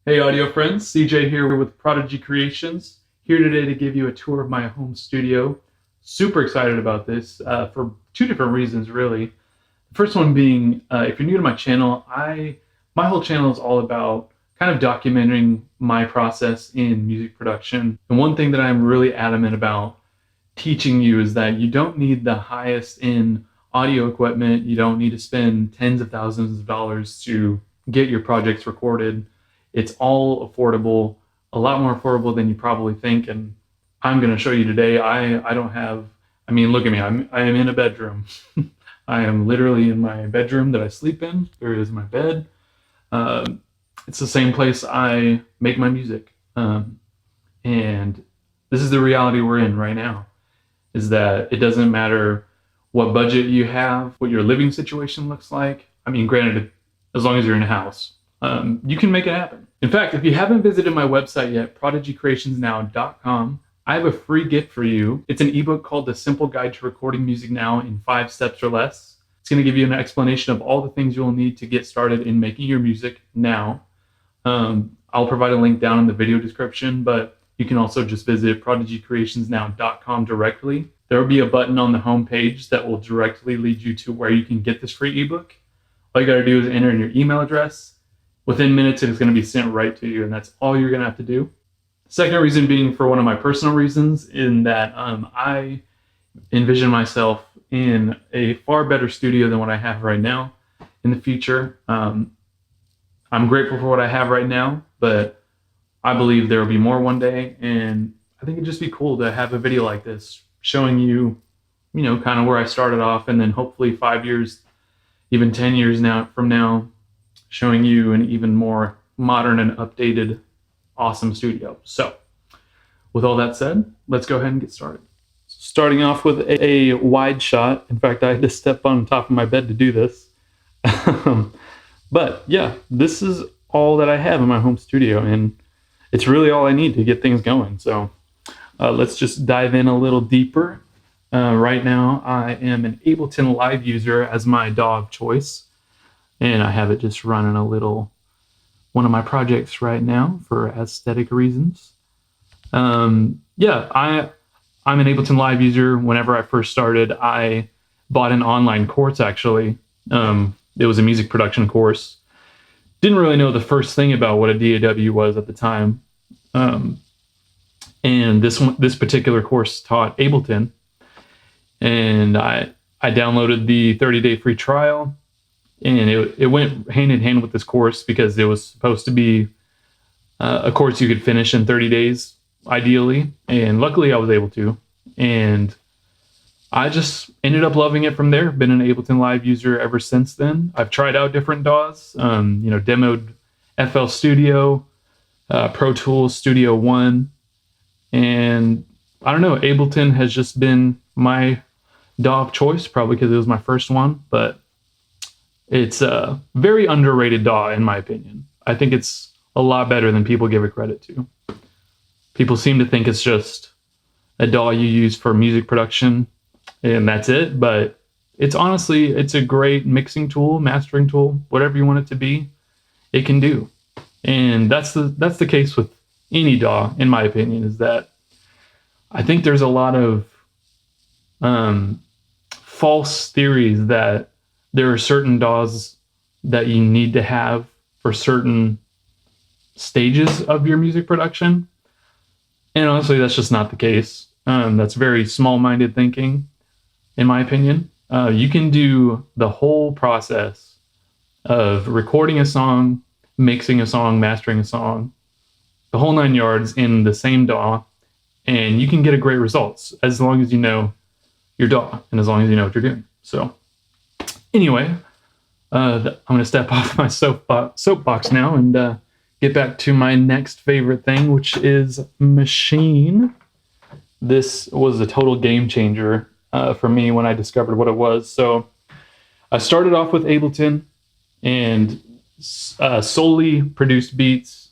Hey audio friends, CJ here with Prodigy Creations, here today to give you a tour of my home studio. Super excited about this for two different reasons really. The first one being, if you're new to my channel, my whole channel is all about kind of documenting my process in music production. And one thing that I'm really adamant about teaching you is that you don't need the highest end audio equipment. You don't need to spend tens of thousands of dollars to get your projects recorded. It's all affordable, a lot more affordable than you probably think. And I'm going to show you today. I don't have, I mean, look at me. I am in a bedroom. I am literally in my bedroom that I sleep in. There is my bed. It's the same place I make my music. And this is the reality we're in right now, is that it doesn't matter what budget you have, what your living situation looks like. I mean, granted, as long as you're in a house, you can make it happen. In fact, if you haven't visited my website yet, prodigycreationsnow.com, I have a free gift for you. It's an ebook called The Simple Guide to Recording Music Now in 5 Steps or Less. It's going to give you an explanation of all the things you'll need to get started in making your music now. I'll provide a link down in the video description, but you can also just visit prodigycreationsnow.com directly. There will be a button on the home page that will directly lead you to where you can get this free ebook. All you got to do is enter in your email address. Within minutes, it's going to be sent right to you, and that's all you're going to have to do. Second reason being for one of my personal reasons, in that I envision myself in a far better studio than what I have right now in the future. I'm grateful for what I have right now, but I believe there will be more one day, and I think it'd just be cool to have a video like this showing you, kind of where I started off, and then hopefully 5 years, even 10 years from now, showing you an even more modern and updated, awesome studio. So, with all that said, let's go ahead and get started. Starting off with a wide shot. In fact, I had to step on top of my bed to do this. But yeah, this is all that I have in my home studio, and it's really all I need to get things going. So let's just dive in a little deeper. Right now, I am an Ableton Live user as my DAW of choice. And I have it just running one of my projects right now for aesthetic reasons. I'm an Ableton Live user. Whenever I first started, I bought an online course, actually. It was a music production course. Didn't really know the first thing about what a DAW was at the time. And this particular course taught Ableton. And I downloaded the 30-day free trial. And it went hand in hand with this course because it was supposed to be a course you could finish in 30 days, ideally. And luckily I was able to. And I just ended up loving it from there. Been an Ableton Live user ever since then. I've tried out different DAWs, demoed FL Studio, Pro Tools Studio One. And I don't know, Ableton has just been my DAW of choice, probably because it was my first one. But it's a very underrated DAW, in my opinion. I think it's a lot better than people give it credit to. People seem to think it's just a DAW you use for music production, and that's it. But it's a great mixing tool, mastering tool, whatever you want it to be, it can do. And that's the case with any DAW, in my opinion, is that I think there's a lot of false theories that there are certain DAWs that you need to have for certain stages of your music production. And honestly, that's just not the case. That's very small-minded thinking, in my opinion. You can do the whole process of recording a song, mixing a song, mastering a song, the whole 9 yards in the same DAW, and you can get a great results as long as you know your DAW and as long as you know what you're doing. So anyway, I'm going to step off my soapbox now and get back to my next favorite thing, which is Machine. This was a total game changer for me when I discovered what it was. So I started off with Ableton and solely produced beats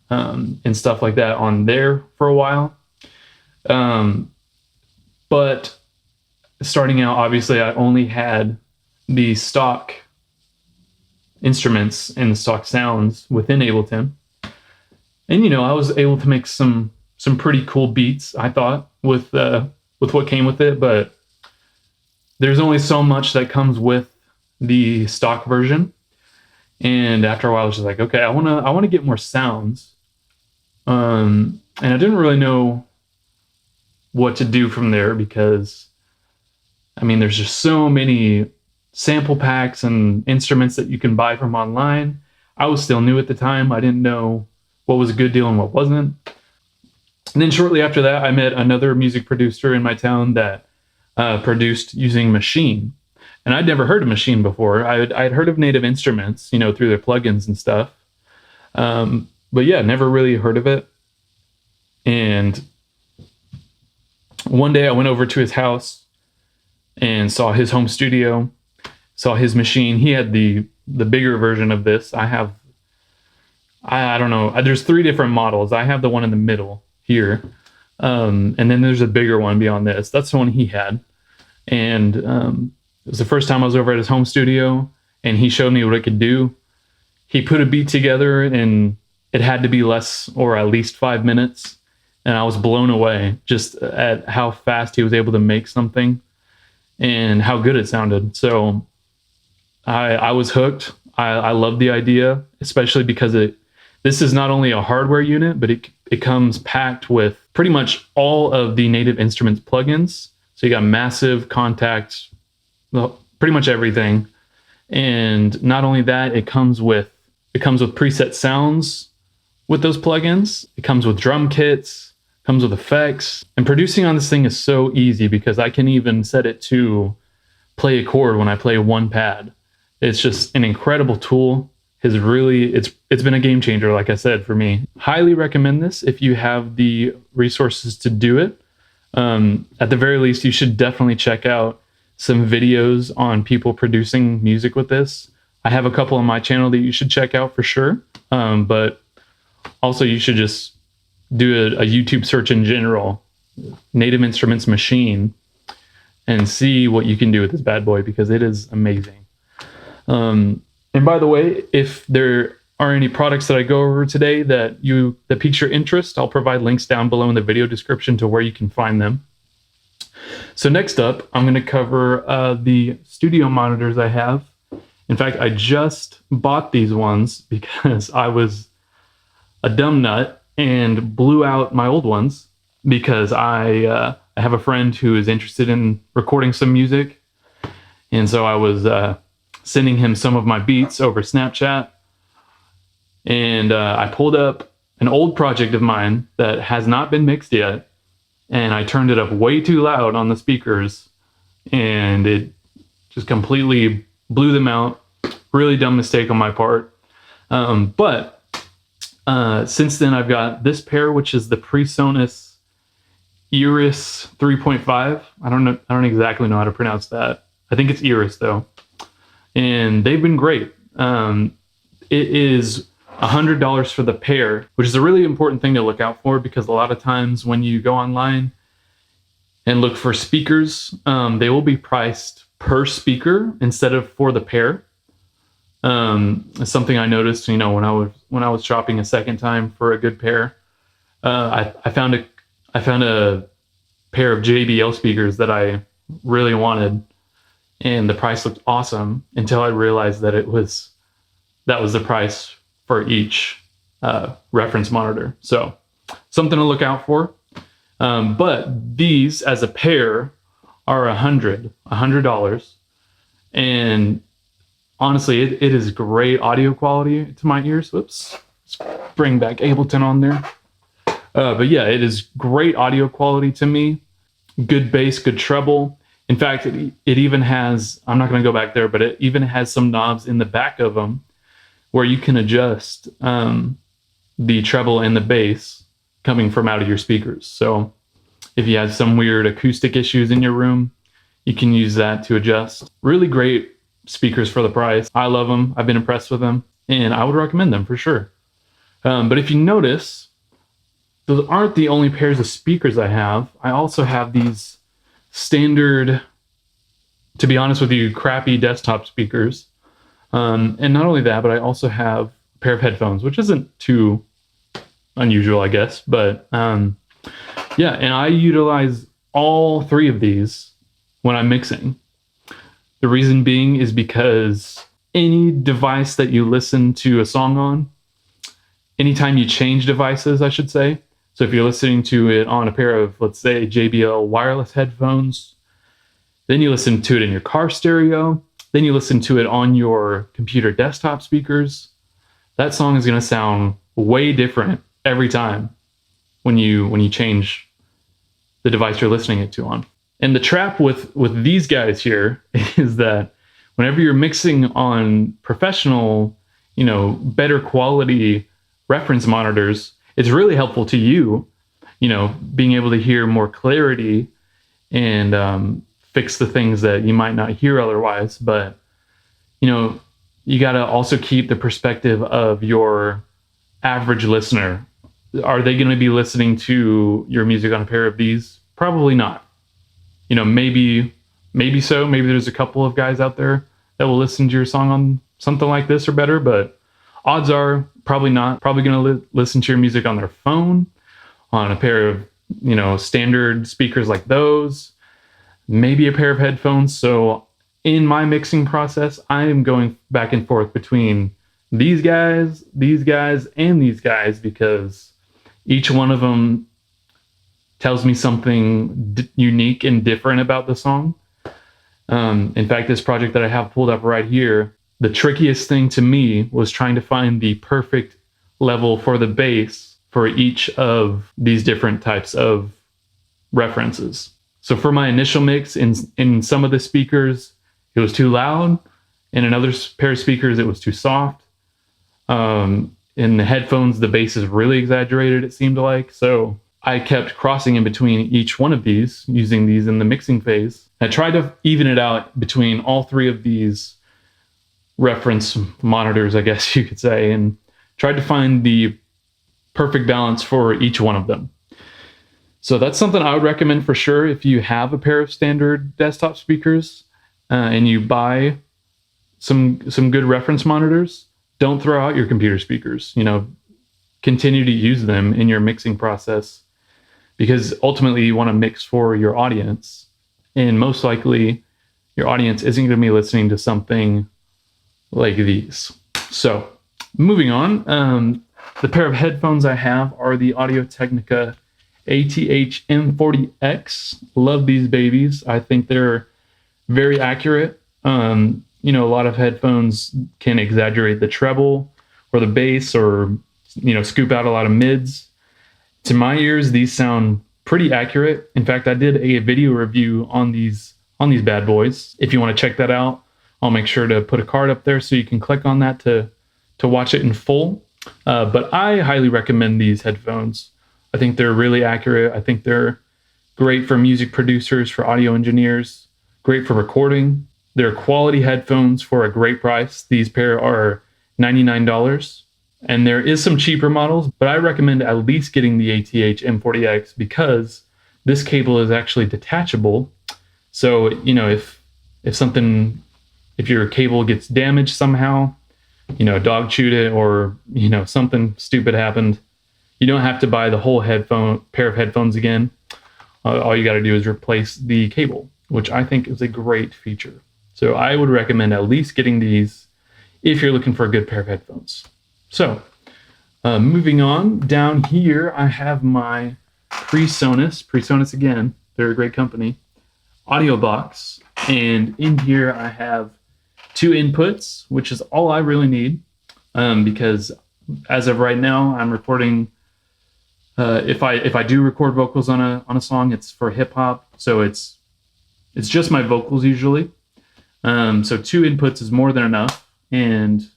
and stuff like that on there for a while. But starting out, obviously, I only had the stock instruments and the stock sounds within Ableton. And I was able to make some pretty cool beats, I thought, with what came with it. But there's only so much that comes with the stock version. And after a while, I was just like, okay, I want to get more sounds. And I didn't really know what to do from there because, I mean, there's just so many sample packs and instruments that you can buy from online. I was still new at the time. I didn't know what was a good deal and what wasn't. And then shortly after that, I met another music producer in my town that produced using Machine. And I'd never heard of Machine before. I'd heard of Native Instruments, through their plugins and stuff. But yeah, never really heard of it. And one day I went over to his house and saw his home studio, saw his machine. He had the bigger version of this. I don't know. There's 3 different models. I have the one in the middle here. And then there's a bigger one beyond this. That's the one he had. And it was the first time I was over at his home studio, and he showed me what it could do. He put a beat together, and it had to be less or at least 5 minutes. And I was blown away just at how fast he was able to make something and how good it sounded. So I was hooked. I love the idea, especially because this is not only a hardware unit, but it comes packed with pretty much all of the Native Instruments plugins. So you got massive, contact, well, pretty much everything. And not only that, it comes with preset sounds with those plugins. It comes with drum kits, comes with effects. And producing on this thing is so easy because I can even set it to play a chord when I play one pad. It's just an incredible tool. It's been a game changer, like I said, for me. Highly recommend this if you have the resources to do it. At the very least, you should definitely check out some videos on people producing music with this. I have a couple on my channel that you should check out for sure. But also you should just do a YouTube search in general, Native Instruments Machine, and see what you can do with this bad boy because it is amazing. And by the way, if there are any products that I go over today that piques your interest, I'll provide links down below in the video description to where you can find them. So next up, I'm going to cover the studio monitors I have. In fact, I just bought these ones because I was a dumb nut and blew out my old ones because I have a friend who is interested in recording some music. And so I was sending him some of my beats over Snapchat. And I pulled up an old project of mine that has not been mixed yet. And I turned it up way too loud on the speakers. And it just completely blew them out. Really dumb mistake on my part. But since then, I've got this pair, which is the PreSonus Iris 3.5. I don't exactly know how to pronounce that. I think it's Iris, though. And they've been great. It is $100 for the pair, which is a really important thing to look out for because a lot of times when you go online and look for speakers, they will be priced per speaker instead of for the pair. It's something I noticed, when I was shopping a second time for a good pair. I found a pair of JBL speakers that I really wanted, and the price looked awesome until I realized that that was the price for each reference monitor. So something to look out for. But these as a pair are $100, and honestly, it is great audio quality to my ears. Whoops, let's bring back Ableton on there. But yeah, it is great audio quality to me. Good bass, good treble. In fact, it even has, I'm not going to go back there, but it even has some knobs in the back of them where you can adjust the treble and the bass coming from out of your speakers. So if you have some weird acoustic issues in your room, you can use that to adjust. Really great speakers for the price. I love them. I've been impressed with them, and I would recommend them for sure. But if you notice, those aren't the only pairs of speakers I have. I also have these standard, to be honest with you, crappy desktop speakers. And not only that, but I also have a pair of headphones, which isn't too unusual, I guess. But yeah, and I utilize all three of these when I'm mixing. The reason being is because any device that you listen to a song on, anytime you change devices, I should say. So if you're listening to it on a pair of, let's say, JBL wireless headphones, then you listen to it in your car stereo, then you listen to it on your computer desktop speakers, that song is going to sound way different every time when you change the device you're listening it to on. And the trap with these guys here is that whenever you're mixing on professional, better quality reference monitors, it's really helpful to you, being able to hear more clarity and fix the things that you might not hear otherwise. But, you got to also keep the perspective of your average listener. Are they going to be listening to your music on a pair of these? Probably not. Maybe so. Maybe there's a couple of guys out there that will listen to your song on something like this or better, but odds are probably not. Probably going to listen to your music on their phone, on a pair of, standard speakers like those, maybe a pair of headphones. So in my mixing process, I am going back and forth between these guys, and these guys, because each one of them tells me something unique and different about the song. In fact, this project that I have pulled up right here, the trickiest thing to me was trying to find the perfect level for the bass for each of these different types of references. So for my initial mix, in some of the speakers, it was too loud. In another pair of speakers, it was too soft. In the headphones, the bass is really exaggerated, it seemed like. So I kept crossing in between each one of these, using these in the mixing phase. I tried to even it out between all three of these reference monitors, I guess you could say, and tried to find the perfect balance for each one of them. So that's something I would recommend for sure if you have a pair of standard desktop speakers and you buy some good reference monitors. Don't throw out your computer speakers. Continue to use them in your mixing process, because ultimately you want to mix for your audience, and most likely your audience isn't going to be listening to something like these. So moving on, the pair of headphones I have are the Audio-Technica ATH M40X. Love these babies. I think they're very accurate. A lot of headphones can exaggerate the treble or the bass, or scoop out a lot of mids. To my ears, these sound pretty accurate. In fact, I did a video review on these bad boys. If you want to check that out, I'll make sure to put a card up there so you can click on that to watch it in full. But I highly recommend these headphones. I think they're really accurate. I think they're great for music producers, for audio engineers, great for recording. They're quality headphones for a great price. These pair are $99. And there is some cheaper models, but I recommend at least getting the ATH M40X because this cable is actually detachable. So, if your cable gets damaged somehow, a dog chewed it, or, something stupid happened, you don't have to buy the whole pair of headphones again. All you got to do is replace the cable, which I think is a great feature. So I would recommend at least getting these if you're looking for a good pair of headphones. So moving on, down here I have my PreSonus again, they're a great company, audio box. And in here I have 2 inputs, which is all I really need, because as of right now, I'm recording. If I do record vocals on a song, it's for hip hop, so it's just my vocals usually. So 2 inputs is more than enough. And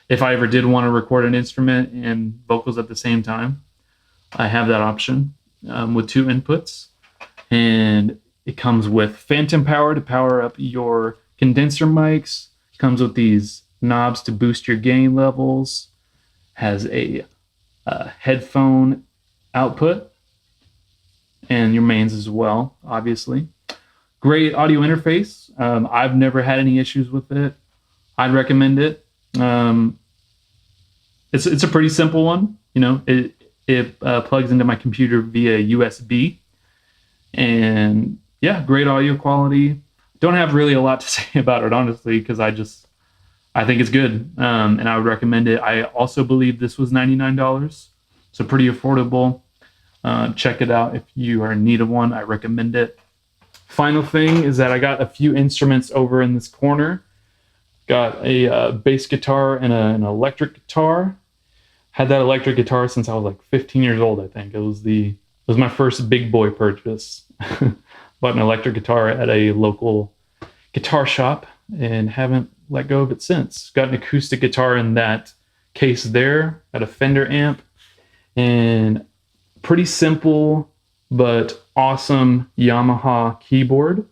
if I ever did want to record an instrument and vocals at the same time, I have that option with 2 inputs. And it comes with phantom power to power up your condenser mics. It comes with these knobs to boost your gain levels. Has a headphone output and your mains as well, obviously. Great audio interface. I've never had any issues with it. I'd recommend it. It's a pretty simple one. It plugs into my computer via USB. And yeah, great audio quality. Don't have really a lot to say about it, honestly, because I think it's good, and I would recommend it. I also believe this was $99, so pretty affordable. Check it out if you are in need of one. I recommend it. Final thing is that I got a few instruments over in this corner. Got a bass guitar and an electric guitar. Had that electric guitar since I was like 15 years old, I think. It was my first big boy purchase. Bought an electric guitar at a local guitar shop and haven't let go of it since. Got an acoustic guitar in that case there, got a Fender amp, and pretty simple but awesome Yamaha keyboard.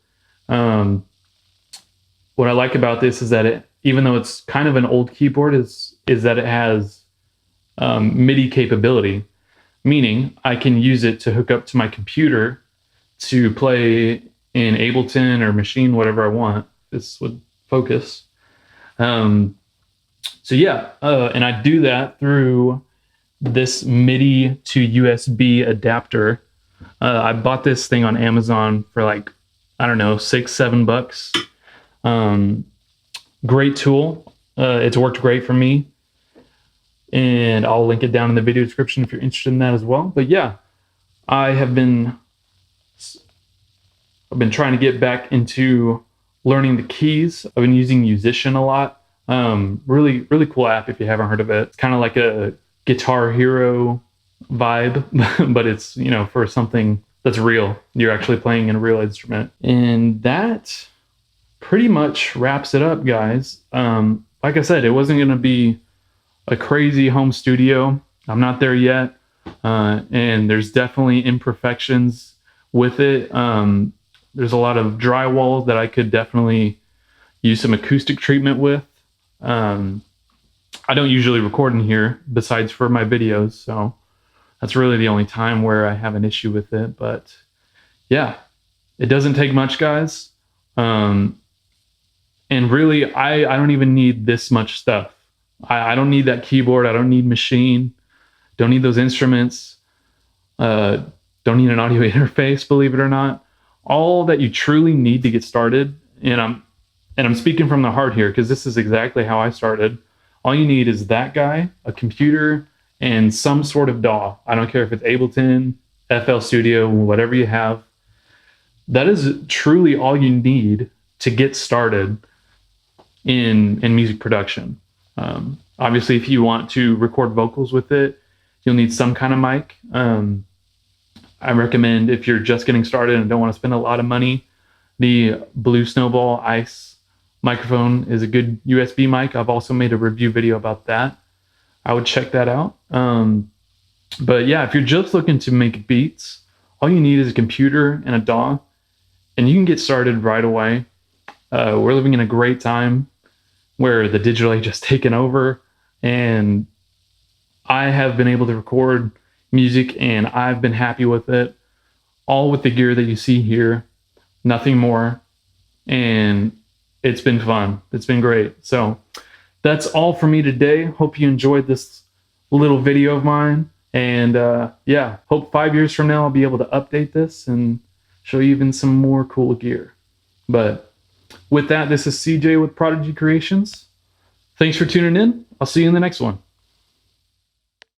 What I like about this is that it, even though it's kind of an old keyboard, is that it has MIDI capability, meaning I can use it to hook up to my computer to play in Ableton or Machine, whatever I want. This would focus. So yeah, and I do that through this MIDI to USB adapter. I bought this thing on Amazon for like, I don't know, $6-7. Great tool. It's worked great for me. And I'll link it down in the video description if you're interested in that as well. But yeah, I've been trying to get back into learning the keys. I've been using Musician a lot. Really, really cool app if you haven't heard of it. It's kind of like a Guitar Hero vibe, but it's, you know, for something that's real. You're actually playing in a real instrument. And that pretty much wraps it up, guys. Like I said, it wasn't going to be a crazy home studio. I'm not there yet. And there's definitely imperfections with it. There's a lot of drywall that I could definitely use some acoustic treatment with. I don't usually record in here besides for my videos, so that's really the only time where I have an issue with it. But yeah, it doesn't take much, guys. And really, I don't even need this much stuff. I don't need that keyboard. I don't need Machine. Don't need those instruments. Don't need an audio interface, believe it or not. All that you truly need to get started, and I'm speaking from the heart here because this is exactly how I started. All you need is that guy, a computer, and some sort of DAW. I don't care if it's Ableton, FL Studio, whatever you have. That is truly all you need to get started in music production. Obviously, if you want to record vocals with it, you'll need some kind of mic. I recommend, if you're just getting started and don't want to spend a lot of money, the Blue Snowball Ice microphone is a good USB mic. I've also made a review video about that. I would check that out. But yeah, if you're just looking to make beats, all you need is a computer and a DAW, and you can get started right away. We're living in a great time where the digital age has taken over, and I have been able to record music and I've been happy with it, all with the gear that you see here, nothing more. And it's been fun. It's been great. So that's all for me today. Hope you enjoyed this little video of mine. And yeah, hope 5 years from now I'll be able to update this and show you even some more cool gear. But with that, this is CJ with Prodigy Creations. Thanks for tuning in. I'll see you in the next one.